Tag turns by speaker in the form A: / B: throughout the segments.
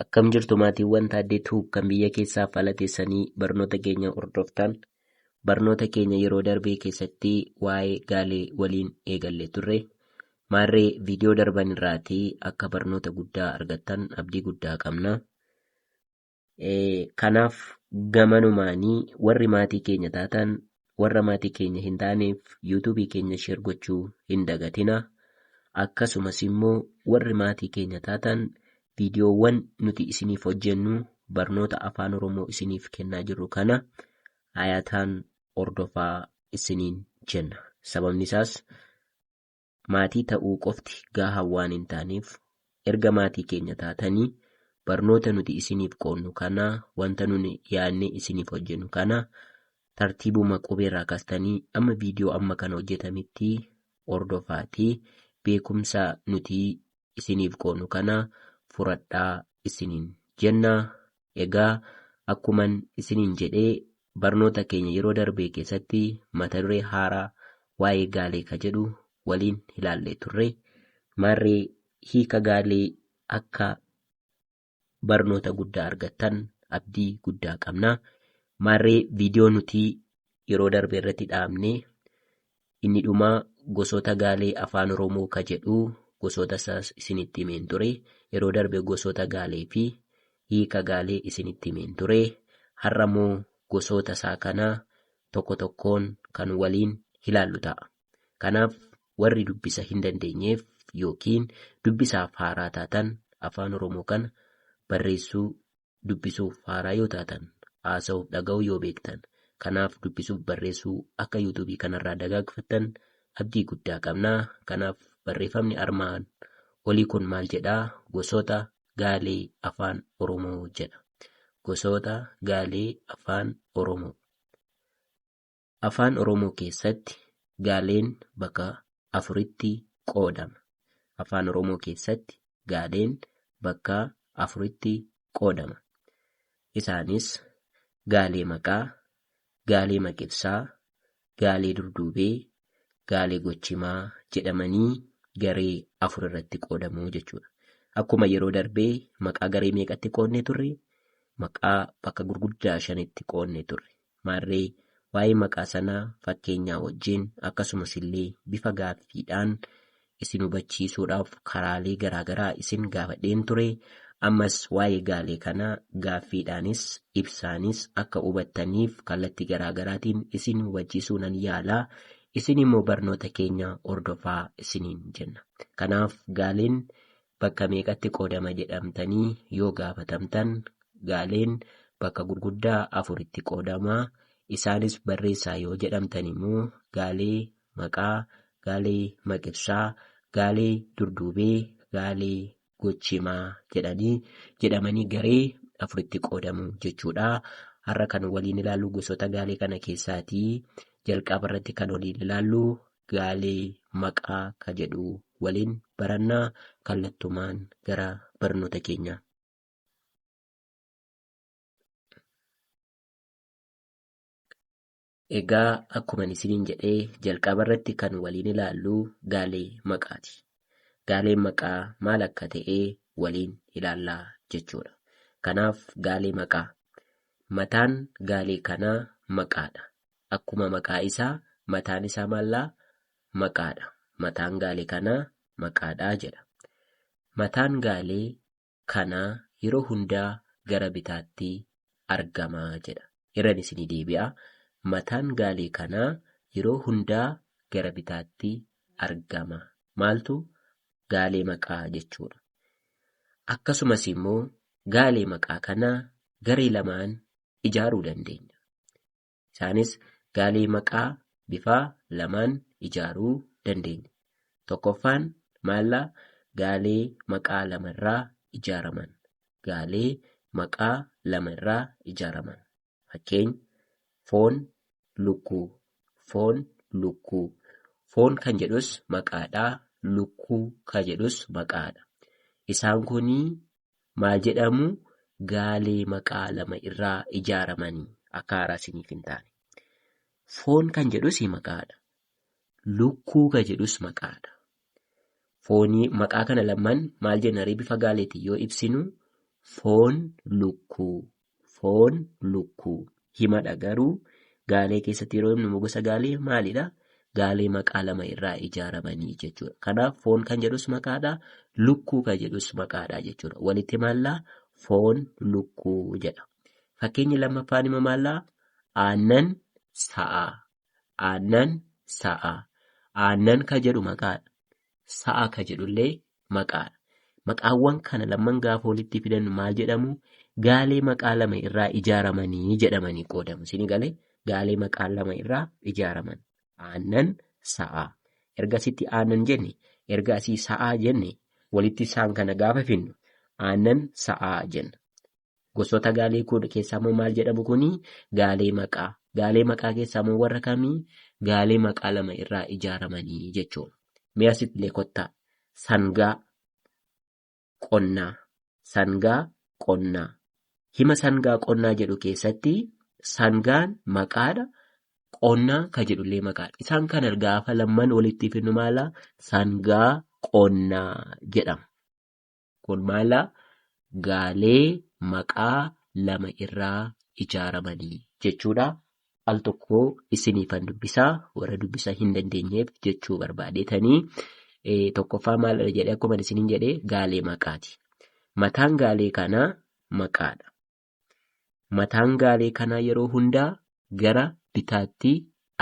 A: Akkam jirtu maatiiwwan taaddeetuu kan biyya keessaaf ala teessanii barnoota keenya hordoftan. Barnoota keenya yeroo darbee keessatti waa'ee gaalee waliin eegallee turre. Maarree viidiyoo darban irraatii akka barnoota guddaa argattan abdii guddaa qabna. Kanaaf gamanumaanii warri maatii keenya taatan warra maatii keenya hin taaneef yuutuubii keenya sheer gochuu hin dagatina. Akkasumas immoo warri maatii keenya taatan viidiyoowwan nuti isiniif hojjennu barnoota afaan Oromoo isiniif kennaa jirru kana hayataan hordofaa isiniin jenna. Sababni isaas maatii ta'uu qofti gahaa waan hin taaneef erga maatii keenya taatanii barnoota nuti isiniif qoonnu kana wanta nuni yaadnee isiniif hojjennu kana tartiibuma qubeerraa kaastanii amma viidiyoo amma kana hojjetametti hordofaatii beekumsa nuti isiniif qoonnu kana furadhaa isiniin jenna. Egaa akkuman isiniin jedhee barnoota keenya yeroo darbee keessatti mata duree haaraa waa'ee gaalee ka jedhu waliin ilaallee turre. Maarree hiika gaalee akka barnoota guddaa argattan abdii guddaa qabna. Maarree viidiyoo nuti yeroo darbee irratti dhaabne inni dhumaa gosoota gaalee afaan Oromoo ka jedhu gosoota isaas isinitti himeen ture. Yeroo darbe gosoota gaalee fi hiika gaalee isinitti himeen ture. Har'ammoo gosoota isaa kana tokko tokkoon kan waliin ilaallu ta'a. Kanaaf warri dubbisa hin dandeenyeef yookiin dubbisaaf haaraa taatan afaan Oromoo kana barreessuu dubbisuuf haaraa yoo taatan haasa'uuf dhaga'uu yoo beektan kanaaf dubbisuuf barreessuu akka yuutuubii kanarraa dagaagfattan abdii guddaa qabna. Kanaaf barreeffamni armaan olii kun maal jedhaa? Gosoota gaalee afaan Oromoo jedha. Gosoota gaalee afaan Oromoo. Afaan Oromoo keessatti gaaleen bakka afuritti qoodama. Afaan Oromoo keessatti gaaleen bakka afuritti qoodama. Isaanis gaalee maqaa, gaalee maqibsaa, gaalee durduubee, gaalee gochimaa jedhamanii garee afur irratti qoodamuu jechuudha. Akkuma yeroo darbee maqaa garee meeqatti qoodnee turre? Maqaa bakka gurguddaa shanitti qoodnee turre. Maarree waa'ee maqaa sanaa fakkeenyaa wajjin akkasumas illee bifa gaaffiidhaan isin hubachiisuudhaaf karaalee garaagaraa isin gaafadheen ture. Ammas waa'ee gaalee kanaa gaaffiidhaanis ibsaanis akka hubattaniif kallattii garaagaraatiin isin hubachiisuu nan yaalaa. Isin immoo barnoota keenya hordofaa isiniin jenna. Kanaaf gaaleen bakka meeqatti qoodama jedhamtanii yoo gaafatamtan gaaleen bakka gurguddaa afuritti qoodama. Isaanis barreessaa yoo jedhamtan immoo gaalee maqaa, gaalee maqibsaa, gaalee durduubee, gaalee gochimaa jedhamanii garee afuritti qoodamu jechuudha. Har'a kan waliin ilaallu gosoota gaalee kana keessaatii jalqaba irratti kan waliin ilaallu gaalee maqaa ka jedhu waliin barannaa kallattumaan gara barnoota keenya. Egaa akkuma isiniin jedhee jalqaba irratti kan waliin ilaallu gaalee maqaati. Gaaleen maqaa maal akka ta'e waliin ilaallaa jechuudha. Kanaaf gaalee maqaa. Mataan gaalee kanaa maqaadha. Akkuma maqaa isaa mataan isaa maallaa maqaadha. Mataan gaalee kanaa maqaadhaa jedha. Mataan gaalee kanaa yeroo hundaa gara bitaatti argamaa jedha. Irran isinii deebi'a. Mataan gaalee kanaa yeroo hundaa gara bitaatti argama. Maaltu? Gaalee maqaa jechuudha. Akkasumas immoo gaalee maqaa kanaa garee lamaan ijaaruu dandeenya. Isaanis gaalee maqaa bifa lamaan ijaaruu dandeenya. Tokkoffaan maallaa gaalee maqaa lamarraa ijaaraman. Gaalee maqaa lamarraa ijaaraman. Fakkeenya foon, lukkuu. Foon, lukkuu. Foon kan jedhus maqaadhaa. Lukkuu kan jedhus maqaadha. Isaan kunii maal jedhamu? Gaalee maqaa lama irraa ijaaramanii akka haaraa isiniif hin taane. Foon kan jedhus maqaadha. Lukkuu kan jedhus maqaadha. Foonii maqaa kana lamaan maal jennaree bifa gaaleetiin yoo ibsinu Foon lukkuu. Foon lukkuu. Himadha garuu gaalee keessatti yeroo himnu gosa gaalee maalidha? Gaalee maqaa lama irraa ijaaramanii jechuudha. Kanaaf foon kan jedhus maqaadha. Lukkuu kan jedhus maqaadha jechuudha. Walitti maallaa foon lukkuu jedha. Fakkeenyi lammaffaan immoo maallaa? Aannan sa'aa. Aannan sa'aa. Aannan kan jedhu maqaadha. Sa'a kan jedhullee maqaadha. Maqaawwan kana lamman gaafa walitti fidan maal jedhamu? Gaalee maqaa lama irraa ijaaramanii jedhamanii qoodamu. Isin galee gaalee maqaa lama irraa ijaaraman. Aannan sa'aa. Erga asitti aannan jenne, erga asii sa'aa jenne, walitti isaan kana gaafa finnu aannan sa'aa jenna. Gosoota gaalee kun keessaa immoo maal jedhamu kuni? Gaalee maqaa. Gaalee maqaa keessaa immoo warra kamii? Gaalee maqaa lama irraa ijaaramanii jechuudha. Mee asittillee kottaa. Sangaa qonnaa. Sangaa qonnaa. Hima sangaa qonnaa jedhu keessatti sangaan maqaadha. Qonnaa kan jedhullee maqaadha. Isaan kana gaafa lamman walitti finnu maalaa? Sangaa qonnaa jedhama. Kun maalaa? Gaalee maqaa lama irraa ijaaramanii jechuudha. Al tokko isiniifan dubbisaa warra dubbisa hin dandeenyeef jechuu barbaadeetanii tokkoffaa maalidha jedhee akkuma isiniin jedhee gaalee maqaati. Mataan gaalee kanaa maqaadha. Mataan gaalee kanaa yeroo hundaa gara bitaatti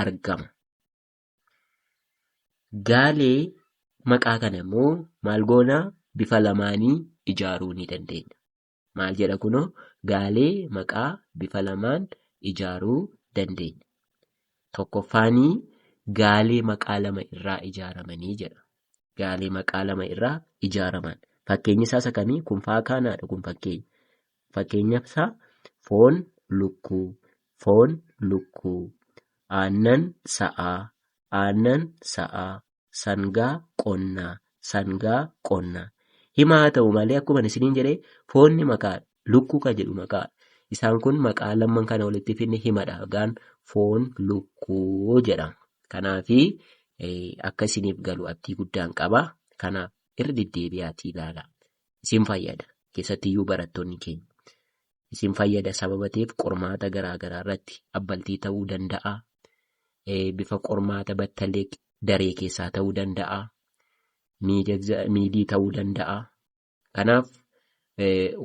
A: argama. Gaalee maqaa kana immoo maal goonaa? Bifa lamaanii ijaaruu ni dandeenya. Maal jedha kunoo? Gaalee maqaa bifa lamaan ijaaruu dandeenya. Tokkoffaanii gaalee maqaa lama irraa ijaaramanii jedha. Gaalee maqaa lama irraa ijaaraman. Fakkeenyi isaa isa kamii? Kun faakaanaadha kun fakkeenya. Fakkeenya isaa foon lukkuu. Foon lukkuu. Aannan sa'aa. Aannan sa'aa. Sangaa qonnaa. Sangaa qonnaa. Hima haa ta'u malee akkuma isiniin jedhee foonni maqaadha. Lukkuu kan jedhu maqaadha. Isaan kun maqaa lamman kana walitti finne himadha. Gaan foon lukkuu jedhama. Kanaafi akka isiniif galu abdii guddaan qaba. Kanaaf irra deddeebi'aatii ilaalaa. Isin fayyada. Keessattiyyuu barattoonni keenya. Isin fayyada sababa ta'eef qormaata garaa garaa irratti abbaltii ta'uu danda'a. Bifa qormaata battallee daree keessaa ta'uu danda'a. Miidii ta'uu danda'a. Kanaaf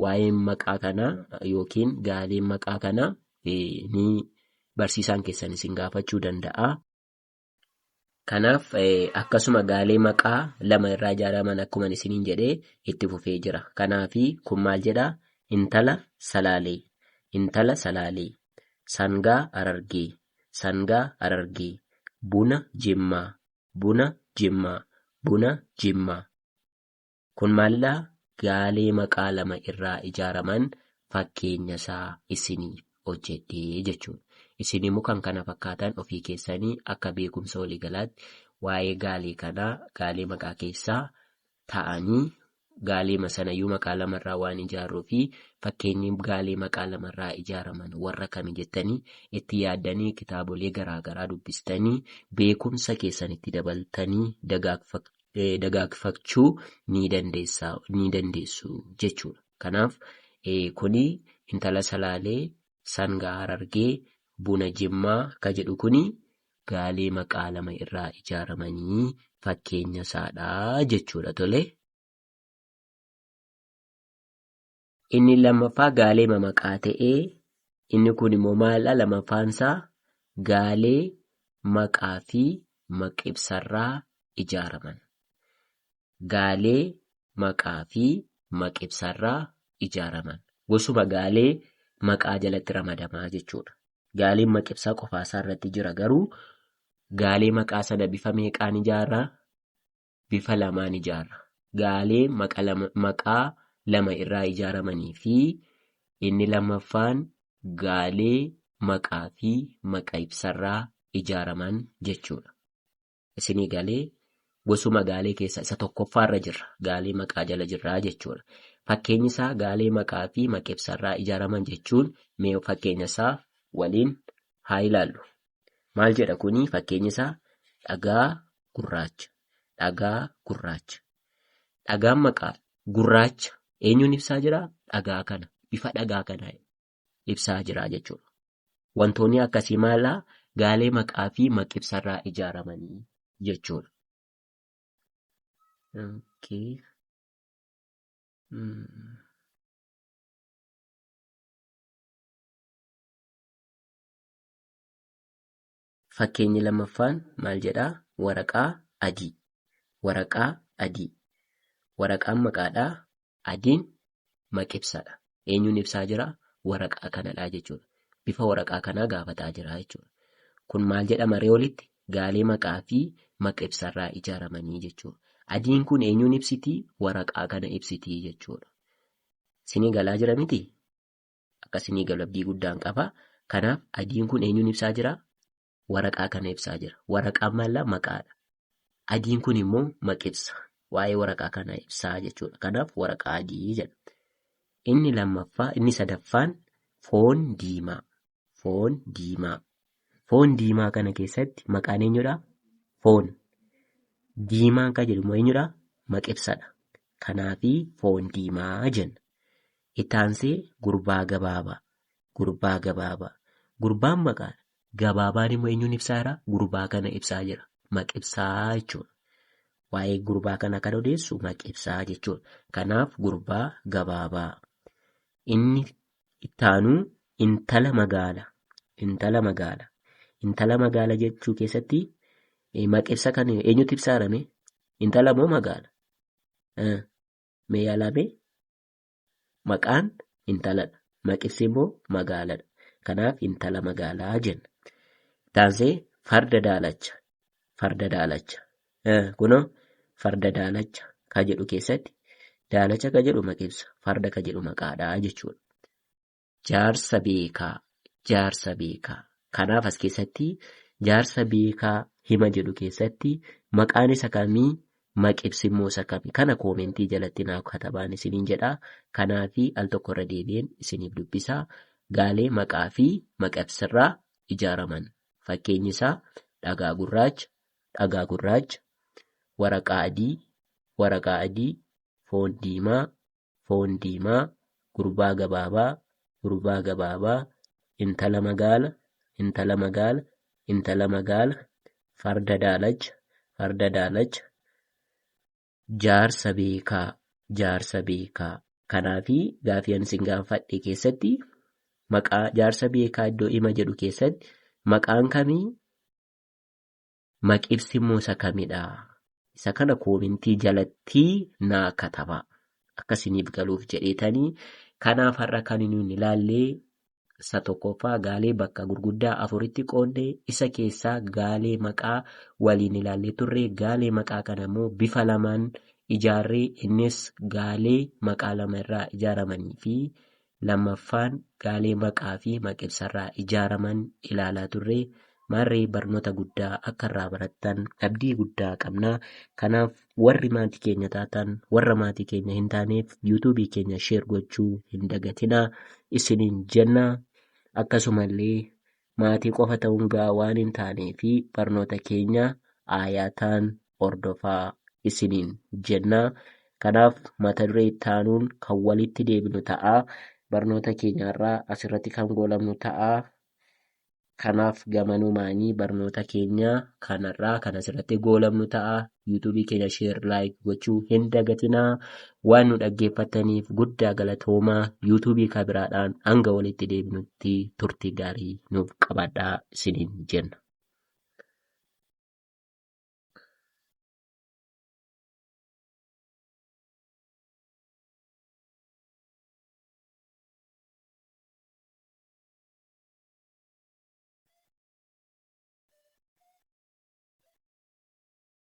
A: waa'een maqaa kanaa yookiin gaaleen maqaa kanaa ni barsiisaan keessan isin gaafachuu danda'a. Kanaaf akkasuma gaalee maqaa lama irraa ijaaraman akkuma isiniin jedhee itti fufee jira. Kanaafi kun maal jedhaa? Intala salaalee. Intala salaalee. Sangaa Harargee. Sangaa Harargee. Buna Jimmaa. Buna Jimmaa. Buna Jimmaa. Kun maalidhaa? Gaalee maqaa lama irraa ijaaraman fakkeenya isaa isiniif hojjedhee jechuudha. Isin immoo kan kana fakkaatan ofii keessanii akka beekumsa waliigalaatti waa'ee gaalee kanaa gaalee maqaa keessaa ta'anii gaalee sanayyuu maqaa lamarraa waan ijaarruu fi fakkeenyi gaalee maqaa lamarraa ijaaraman warra kami jettanii itti yaaddanii kitaabolee garaa garaa dubbistanii beekumsa keessanitti dabaltanii dagaagfachuu ni dandeessu jechuudha. Kanaaf kuni intala salaalee, sangaa Harargee, buna Jimmaa kan jedhu kuni gaalee maqaa lama irraa ijaaramanii fakkeenya isaadhaa jechuudha. Tole. Inni lammaffaa gaalee maqaa ta'ee inni kun immoo maalidha? Lammaffaan isaa gaalee maqaa fi maqibsarraa ijaaraman. Gaalee maqaa fi maqibsarraa ijaaraman. Gosuma gaalee maqaa jalatti ramadamaa jechuudha. Gaaleen maqibsaa qofaasaa irratti jira garuu gaalee maqaa sana bifa meeqaan ijaarraa? Bifa lamaan ijaarra. Gaalee maqaa lama irraa ijaaramanii fi inni lammaffaan gaalee maqaa fi maqibsarraa ijaaraman jechuudha. Isinii galee gosuma gaalee keessa isa tokkoffaarra jirra. Gaalee maqaa jala jirraa jechuudha. Fakkeenyi isaa gaalee maqaa fi maqibsarraa ijaaraman jechuun mee fakkeenya isaa waliin haa ilaallu. Maal jedha kuni? Fakkeenyi isaa dhagaa gurraacha. Dhagaa gurraacha. Dhagaan maqaa gurraacha Eenyuun ibsaa jira? Dhagaa kana. Bifa dhagaa kana ibsaa jira jechuudha. Wantoonni akkasii maalaa? Gaalee maqaa fi maqibsarraa ijaaramanii jechuudha. Fakkeenyi lammaffaan maal jedhaa? Waraqaa adii. Waraqaa adii. Waraqaan maqaadhaa, adiin maqibsadha. Eenyuun ibsaa jira? Waraqaa kanadhaa jechuudha. Bifa waraqaa kanaa gaafataa jira jechuudha. Kun maal jedhama ree olitti? Gaalee maqaa fi maqibsarraa ijaaramanii jechuudha. Adiin kun eenyuun ibsitii? Waraqaa kana ibsitii jechuudha. Sinii galaa jira miti? Akka sinii galu abdii guddaan qaba. Kanaaf adiin kun eenyuun ibsaa jira? Waraqaa kana ibsaa jira. Waraqaan maallaa? Maqaadha. Adiin kun immoo maqibsa. Waa'ee waraqaa kana ibsaa jechuudha. Kanaaf waraqaa adii jedha. Inni sadaffaan foon diimaa. Foon diimaa. Foon diimaa kana keessatti maqaan eenyudha? Foon. Diimaan kan jedhamu eenyudha? Maqibsadha. Kanaafi foon diimaa jenna. Itaansee gurbaa gabaabaa. Gurbaa gabaabaa. Gurbaan maqaadha. Gabaabaan immoo eenyuun ibsaa jira? Gurbaa kana ibsaa jira. Maqibsaa jechuudha. Waa'ee gurbaa kana kan odeessu maqibsaa jechuudha. Kanaaf gurbaa gabaabaa. Inni ittaanuu intala magaala. Intala magaala. Intala magaala jechuu keessatti maqibsa kan eenyutu ibsaa jirame? Intala moo magaala? Mee yaalame? Maqaan intaladha. Maqibsi immoo magaaladha. Kanaaf intala magaalaa jenna. Taansee farda daalacha. Farda daalacha. Kunoo farda daalacha kan jedhu keessatti daalacha kan jedhu maqibsa, farda kan jedhu maqaadhaa jechuudha. Jaarsa beekaa. Jaarsa beekaa. Kanaaf as keessatti jaarsa beekaa hima jedhu keessatti maqaan isa kamii? Maqibsi immoo isa kamii? Kana koomentii jalatti naa katabaan isiniin jedhaa. Kanaafi al tokko irra deebi'een isiniif dubbisaa. Gaalee maqaa fi maqibsirraa ijaaraman. Fakkeenyi isaa dhagaa gurraacha, dhagaa gurraacha, waraqaa adii, waraqaa adii, foon diimaa, foon diimaa, gurbaa gabaabaa, gurbaa gabaabaa, intala magaala, intala magaala, intala magaala, farda daalacha, farda daalacha, jaarsa beekaa, jaarsa beekaa. Kanaafi gaafii ani isin gaafadhe keessatti maqaa jaarsa beekaa iddoo hima jedhu keessatti maqaan kamii? Maqibsi immoo isa kamidha? Isa kana koomentii jalatti naa katabaa. Akkasiniif galuuf jedheetanii. Kanaaf har'a kan nuyi ilaallee isa tokkoffaa gaalee bakka gurguddaa afuritti qoodnee isa keessaa gaalee maqaa waliin ilaallee turre. Gaalee maqaa kana immoo bifa lamaan ijaarree innis gaalee maqaa lama irraa ijaaramanii fi lammaffaan gaalee maqaa fi maqibsarraa ijaaraman ilaalaa turre. Maarree barnoota guddaa akka irraa barattan abdii guddaa qabna. Kanaaf warri maatii keenya taatan warra maatii keenya hin taaneef yuutuubii keenya sheer gochuu hin dagatinaa isiniin jenna. Akkasumallee maatii qofa ta'uun gahaa waan hin taanee fi barnoota keenya aayaataan hordofaa isiniin jenna. Kanaaf mata duree taanuun kan walitti deebinu ta'a. Barnoota keenyarraa asirratti kan goolabnu ta'a. Kanaaf gamanumaanii barnoota keenya kanarraa kan asirratti goolabnu ta'a. Yuutuubii keenya sheer laayik gochuu hin dagatinaa. Waan nu dhaggeeffataniif guddaa galatoomaa. Yuutuubii kan biraadhaan hanga walitti deebinutti turtii gaarii nuuf qabaadhaa isiniin jenna.